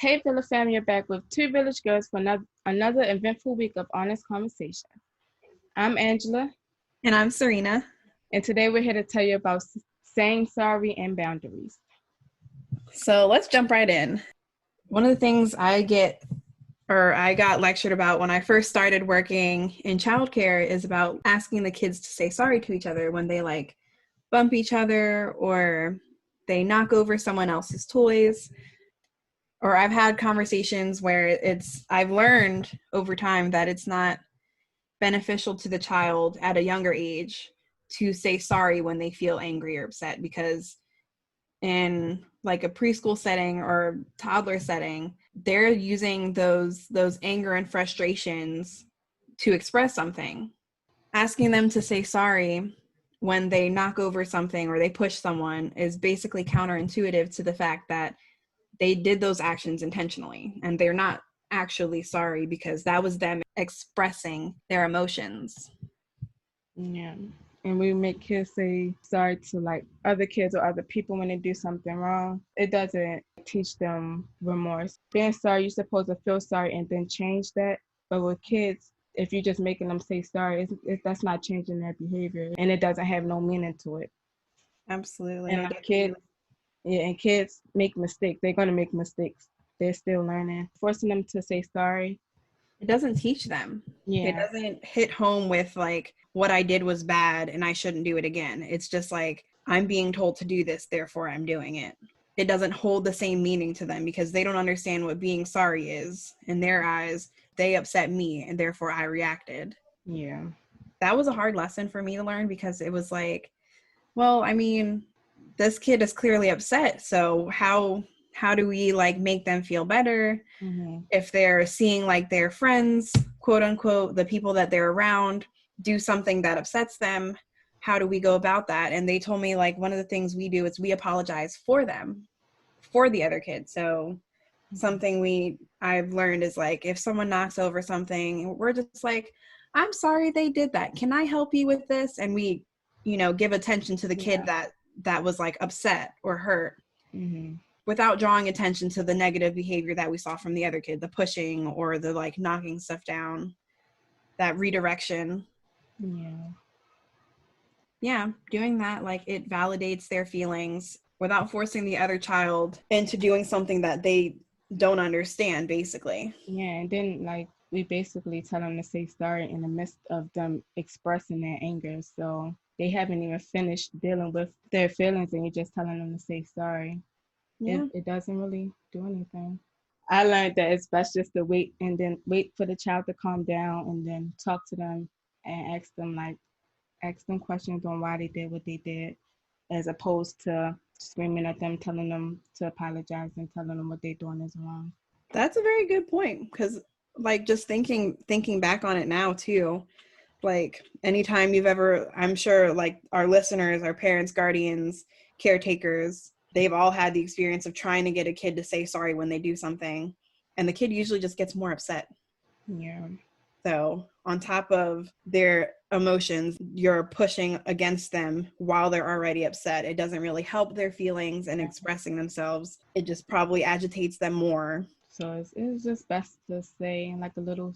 Hey, Villa family, you're back with two village girls for another eventful week of honest conversation. I'm Angela, And I'm Serena. and today we're here to tell you about saying sorry and boundaries. So let's jump right in. One of the things I got lectured about when I first started working in childcare is about asking the kids to say sorry to each other when they bump each other or they knock over someone else's toys. Or I've had conversations where I've learned over time that it's not beneficial to the child at a younger age to say sorry when they feel angry or upset, because in a preschool setting or toddler setting, they're using those anger and frustrations to express something. Asking them to say sorry when they knock over something or they push someone is basically counterintuitive to the fact that they did those actions intentionally and they're not actually sorry because that was them expressing their emotions. Yeah. And we make kids say sorry to other kids or other people when they do something wrong. It doesn't teach them remorse. Being sorry, you're supposed to feel sorry and then change that. But with kids, if you're just making them say sorry, that's not changing their behavior, and it doesn't have no meaning to it. Absolutely. And kids make mistakes. They're gonna make mistakes. They're still learning. Forcing them to say sorry, it doesn't teach them. Yeah. It doesn't hit home with what I did was bad and I shouldn't do it again. It's just I'm being told to do this, therefore I'm doing it. It doesn't hold the same meaning to them because they don't understand what being sorry is. In their eyes, they upset me and therefore I reacted. Yeah. That was a hard lesson for me to learn because it was well, I mean, this kid is clearly upset. So how do we make them feel better? Mm-hmm. If they're seeing their friends, quote unquote, the people that they're around, do something that upsets them, how do we go about that? And they told me one of the things we do is we apologize for them, for the other kids. So something I've learned is if someone knocks over something, we're just I'm sorry they did that. Can I help you with this? And we, give attention to the kid that was upset or hurt. Mm-hmm. Without drawing attention to the negative behavior that we saw from the other kid, the pushing or the knocking stuff down, that redirection. Yeah, doing that, it validates their feelings without forcing the other child into doing something that they don't understand, basically. Yeah, and then we basically tell them to say sorry in the midst of them expressing their anger. So they haven't even finished dealing with their feelings and you're just telling them to say sorry. Yeah. It doesn't really do anything. I learned that it's best just to wait and then wait for the child to calm down and then talk to them and ask them questions on why they did what they did, as opposed to screaming at them, telling them to apologize and telling them what they're doing is wrong. That's a very good point, because just thinking back on it now too, anytime you've ever, I'm sure our listeners, our parents, guardians, caretakers, they've all had the experience of trying to get a kid to say sorry when they do something, and the kid usually just gets more upset. Yeah. So on top of their emotions, you're pushing against them while they're already upset. It doesn't really help their feelings and expressing themselves. It just probably agitates them more. So it's just best to say a little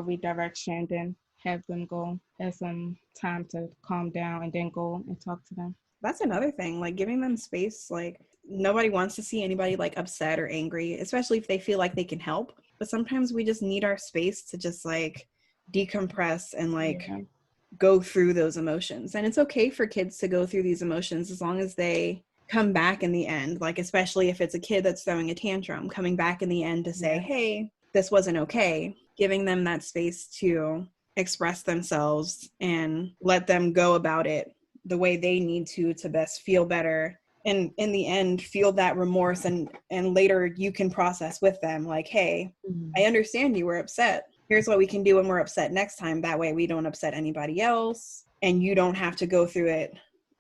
redirection, then have them go, have some time to calm down, and then go and talk to them. That's another thing, giving them space. Nobody wants to see anybody upset or angry, especially if they feel like they can help. But sometimes we just need our space to just decompress and go through those emotions. And it's okay for kids to go through these emotions as long as they come back in the end, especially if it's a kid that's throwing a tantrum, coming back in the end to say, hey, this wasn't okay, giving them that space to express themselves and let them go about it the way they need to best feel better, and in the end feel that remorse, and later you can process with them hey, I understand you were upset. Here's what we can do when we're upset next time. That way we don't upset anybody else and you don't have to go through it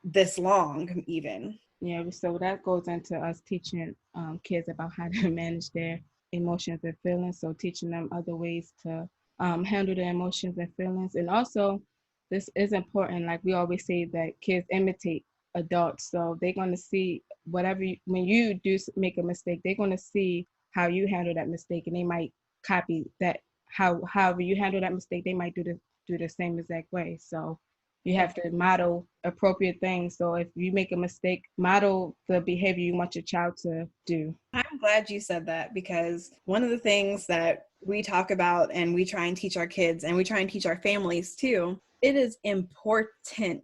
this long even. Yeah, so that goes into us teaching kids about how to manage their emotions and feelings. So teaching them other ways to handle their emotions and feelings. And also, this is important. Like we always say that kids imitate adults. So they're going to see when you do make a mistake, they're going to see how you handle that mistake, and they might copy that. However you handle that mistake, they might do the same exact way. So you have to model appropriate things. So if you make a mistake, model the behavior you want your child to do. I'm glad you said that, because one of the things that we talk about and we try and teach our kids and we try and teach our families too, it is important.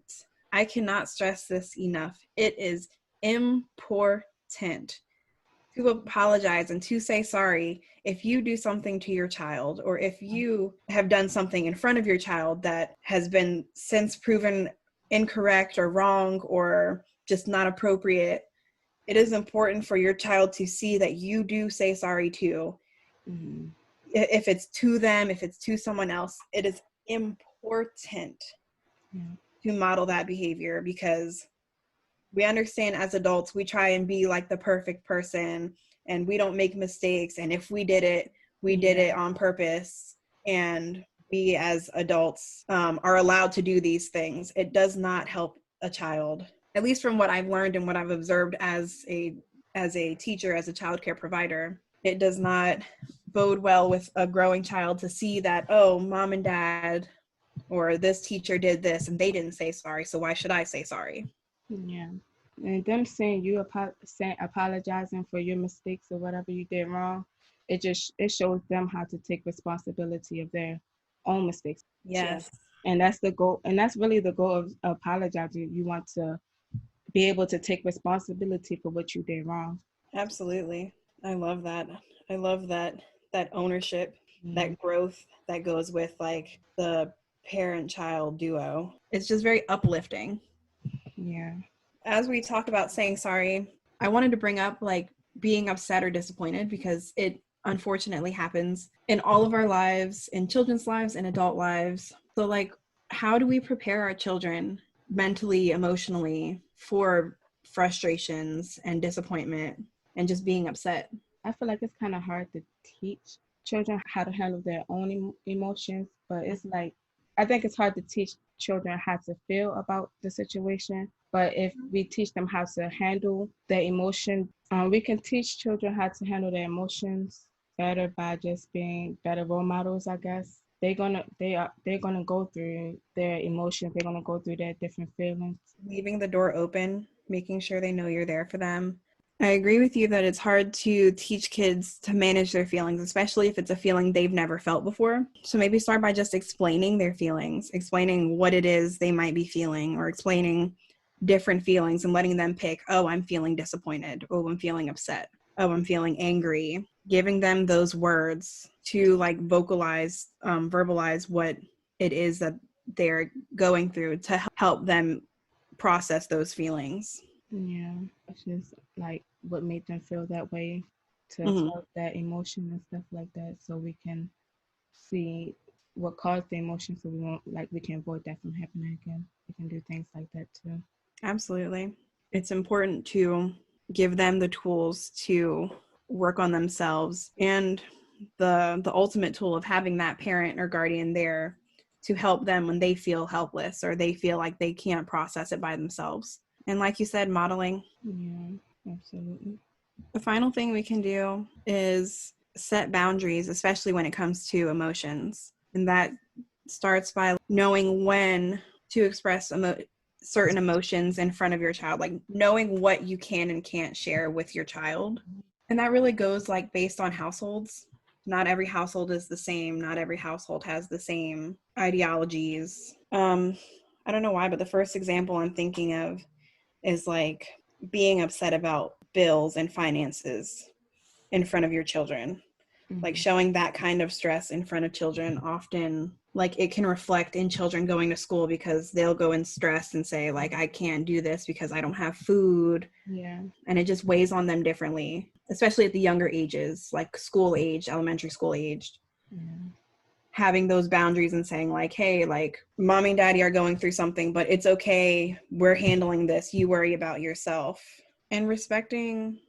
I cannot stress this enough. It is important to apologize and to say sorry if you do something to your child, or if you have done something in front of your child that has been since proven incorrect or wrong or just not appropriate. It is important for your child to see that you do say sorry too. Mm-hmm. If it's to them, if it's to someone else, it is important to model that behavior, because we understand as adults, we try and be like the perfect person and we don't make mistakes. And if we did it, we did it on purpose. And we as adults are allowed to do these things. It does not help a child, at least from what I've learned and what I've observed as a teacher, as a childcare provider. It does not bode well with a growing child to see that, oh, mom and dad or this teacher did this and they didn't say sorry, so why should I say sorry? Yeah. And them saying apologizing for your mistakes or whatever you did wrong, it shows them how to take responsibility of their own mistakes. Yes. And that's the goal. And that's really the goal of apologizing. You want to be able to take responsibility for what you did wrong. Absolutely. I love that. I love that ownership, that growth that goes with like the parent-child duo. It's just very uplifting. Yeah. As we talk about saying sorry, I wanted to bring up like being upset or disappointed, because it unfortunately happens in all of our lives, in children's lives and adult lives. So like, how do we prepare our children mentally, emotionally for frustrations and disappointment and just being upset? I feel like it's kind of hard to teach children how to handle their own emotions, but it's like, I think it's hard to teach children how to feel about the situation. But if we teach them how to handle their emotion, we can teach children how to handle their emotions better by just being better role models, I guess. They're gonna go through their emotions. They're gonna go through their different feelings. Leaving the door open, making sure they know you're there for them. I agree with you that it's hard to teach kids to manage their feelings, especially if it's a feeling they've never felt before. So maybe start by just explaining their feelings, explaining what it is they might be feeling, or explaining different feelings and letting them pick, oh, I'm feeling disappointed. Oh, I'm feeling upset. Oh, I'm feeling angry. Giving them those words to like verbalize what it is that they're going through to help them process those feelings. Yeah, it's just like what made them feel that way, to feel that emotion and stuff like that, so we can see what caused the emotion, so we can avoid that from happening again. We can do things like that too. Absolutely. It's important to give them the tools to work on themselves, and the ultimate tool of having that parent or guardian there to help them when they feel helpless or they feel like they can't process it by themselves. And like you said, modeling. Yeah, absolutely. The final thing we can do is set boundaries, especially when it comes to emotions. And that starts by knowing when to express certain emotions in front of your child, like knowing what you can and can't share with your child. And that really goes like based on households. Not every household is the same. Not every household has the same ideologies. I don't know why, but the first example I'm thinking of is like being upset about bills and finances in front of your children. Like showing that kind of stress in front of children often, like it can reflect in children going to school, because they'll go in stress and say like, I can't do this because I don't have food. Yeah. And it just weighs on them differently, especially at the younger ages, like school age, elementary school age. Yeah. Having those boundaries and saying like, hey, like mommy and daddy are going through something, but it's okay. We're handling this. You worry about yourself. And respecting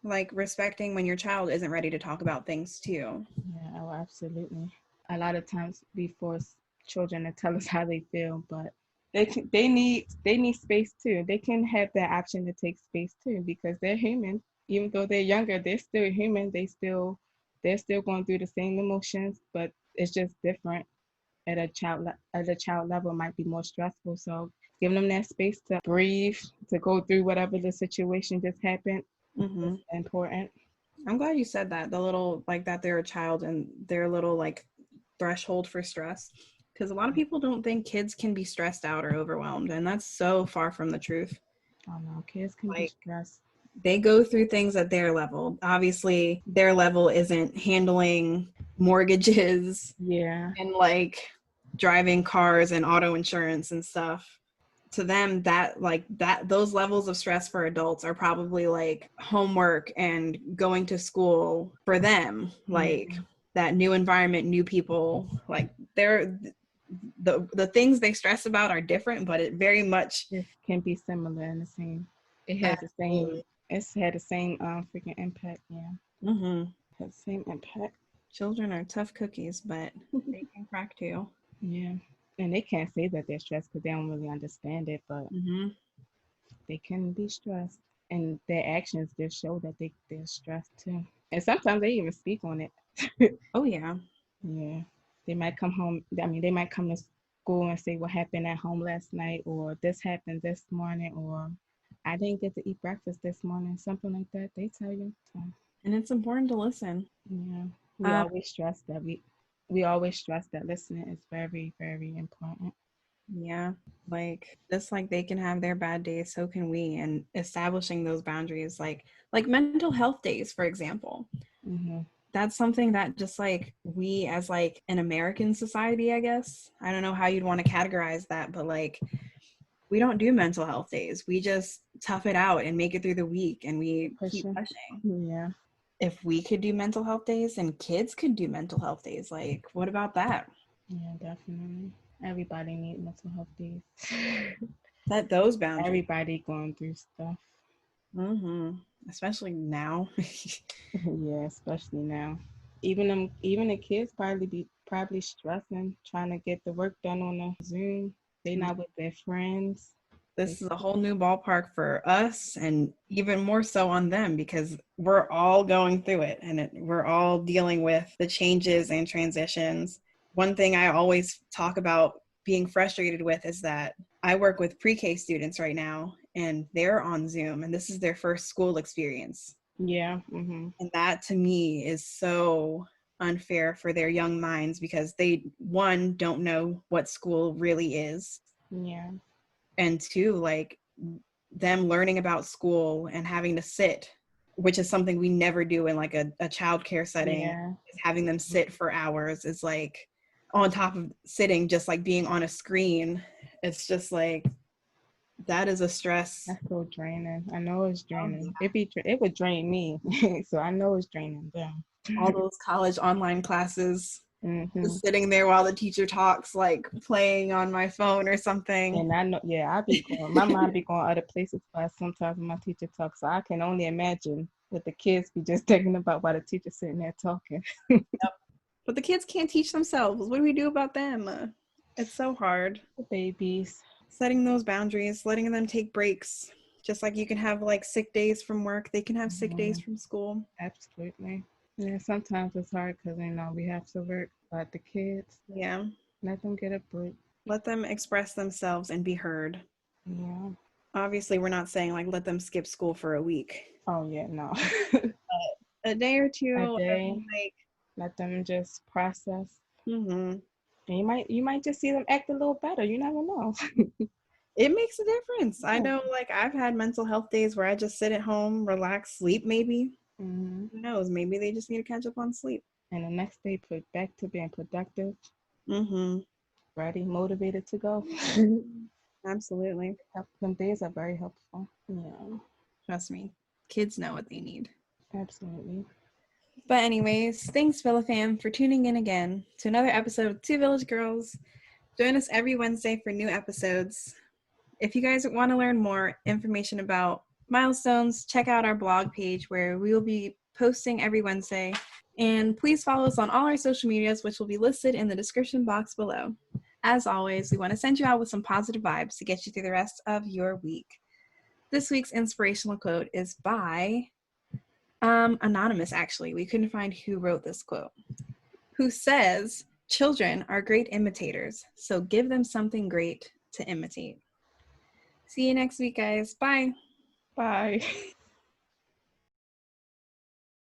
when your child isn't ready to talk about things too. Yeah, oh, absolutely. A lot of times we force children to tell us how they feel, but they need space too. They can have that option to take space too, because they're human. even though they're younger, they're still human. They're still going through the same emotions, but it's just different. At a child level, it might be more stressful. So giving them that space to breathe, to go through whatever the situation just happened, is Mm-hmm. important. I'm glad you said that. The little, like, that they're a child and their little, like, threshold for stress. Because a lot of people don't think kids can be stressed out or overwhelmed. And that's so far from the truth. I don't know, kids can be Like, stressed. they go through things at their level. Obviously, their level isn't handling mortgages Yeah, and, like, driving cars and auto insurance and stuff. To them, those levels of stress for adults are probably like homework and going to school for them, like yeah. that new environment, new people. Like, they're the things they stress about are different, but it very much It can be similar in the same. It has the same. absolutely. It's had the same freaking impact. Yeah, Mm-hmm. has the same impact. Children are tough cookies, but they can crack too. Yeah, and they can't say that they're stressed because they don't really understand it, but Mm-hmm. they can be stressed, and their actions just show that they're stressed too. And sometimes they even speak on it. Oh yeah. Yeah, they might come home. I mean, they might come to school and say what happened at home last night, or this happened this morning, or I didn't get to eat breakfast this morning, something like that. They tell you. So, And it's important to listen. yeah, we Um, always stress that we always stress that listening is very, very important. Yeah, like just like they can have their bad days, so can we. And establishing those boundaries, like mental health days, for example, Hmm. that's something that just like we as like an American society, I guess. I don't know how you'd want to categorize that, but like we don't do mental health days. We just tough it out and make it through the week and we keep Pushing. pushing. Yeah, If we could do mental health days and kids could do mental health days, like what about that? yeah, definitely. Everybody need mental health days. Set those boundaries. Everybody going through stuff. Mm-hmm. Especially now. Yeah, especially now. Even the kids probably stressing trying to get the work done on the Zoom. They not with their friends. They This is a whole new ballpark for us and even more so on them because we're all going through it and we're all dealing with the changes and transitions. One thing I always talk about being frustrated with is that I work with pre-K students right now and they're on Zoom and this is their first school experience. yeah. Hmm. And that to me is so unfair for their young minds because they, one, don't know what school really is, Yeah. and two, like them learning about school and having to sit, which is something we never do in like a child care setting, Yeah. is having them sit for hours is like on top of sitting just like being on a screen. It's just like that is a stress. That's so draining. I know it's Oh, yeah. draining. It would drain me. So I know it's draining them. All those college online classes, Hmm. just sitting there while the teacher talks, like playing on my phone or something. And I know, yeah, I be going. My mind be going other places, but sometimes when my teacher talks, so I can only imagine what the kids be just thinking about while the teacher's sitting there talking. But the kids can't teach themselves. What do we do about them? It's so hard. The babies. Setting those boundaries, letting them take breaks. Just like you can have like sick days from work, they can have sick days Mhm. from school. Absolutely. Yeah, sometimes it's hard because we have to work, but the kids, Yeah. let them get a break. Let them express themselves and be heard. Yeah. Obviously, we're not saying like let them skip school for a week. Oh yeah, no. A day or A two day. every like Let them just process. mm-hmm. And you might just see them act a little better. You never know. It makes a difference. I Yeah. know like I've had mental health days where I just sit at home, relax, sleep maybe. Hmm. Who knows? Maybe they just need to catch up on sleep. And the next day, put back to being productive, Mm-hmm. ready, motivated to go. Absolutely. Some days are very helpful. Yeah, Trust me. Kids know what they need. absolutely. But anyways, thanks Villa fam for tuning in again to another episode of Two Village Girls. Join us every Wednesday for new episodes. If you guys want to learn more information about milestones, check out our blog page where we will be posting every Wednesday. And please follow us on all our social medias, which will be listed in the description box below. As always, we want to send you out with some positive vibes to get you through the rest of your week. This week's inspirational quote is by Anonymous, actually. We couldn't find who wrote this quote. Who says, children are great imitators, so give them something great to imitate. See you next week, guys. Bye. Bye.